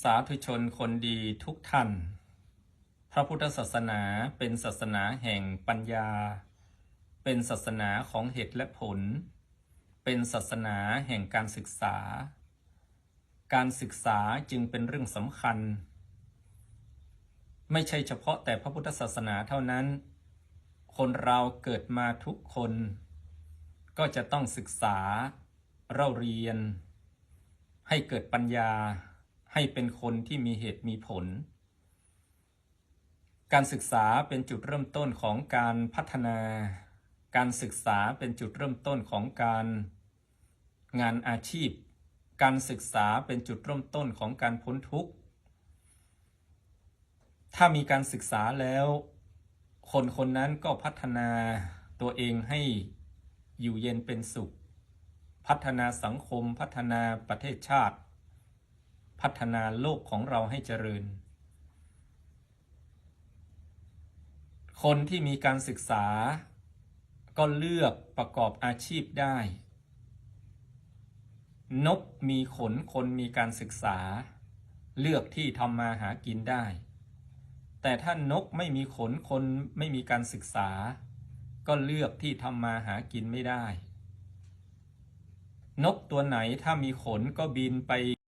สาธุชนคนดีทุกท่านพระพุทธศาสนาเป็นศาสนาแห่งปัญญาเป็นศาสนาของเหตุและผลเป็นศาสนาแห่งการศึกษาการศึกษาจึงเป็นเรื่องสำคัญไม่ใช่เฉพาะแต่พระพุทธศาสนาเท่านั้นคนเราเกิดมาทุกคนก็จะต้องศึกษาเล่าเรียนให้เกิดปัญญาให้เป็นคนที่มีเหตุมีผลการศึกษาเป็นจุดเริ่มต้นของการพัฒนาการศึกษาเป็นจุดเริ่มต้นของการงานอาชีพการศึกษาเป็นจุดเริ่มต้นของการพ้นทุกข์ถ้ามีการศึกษาแล้วคนคนนั้นก็พัฒนาตัวเองให้อยู่เย็นเป็นสุขพัฒนาสังคมพัฒนาประเทศชาติพัฒนาโลกของเราให้เจริญคนที่มีการศึกษาก็เลือกประกอบอาชีพได้นกมีขนคนมีการศึกษาเลือกที่ทำมาหากินได้แต่ถ้านกไม่มีขนคนไม่มีการศึกษาก็เลือกที่ทำมาหากินไม่ได้นกตัวไหนถ้ามีขนก็บินไป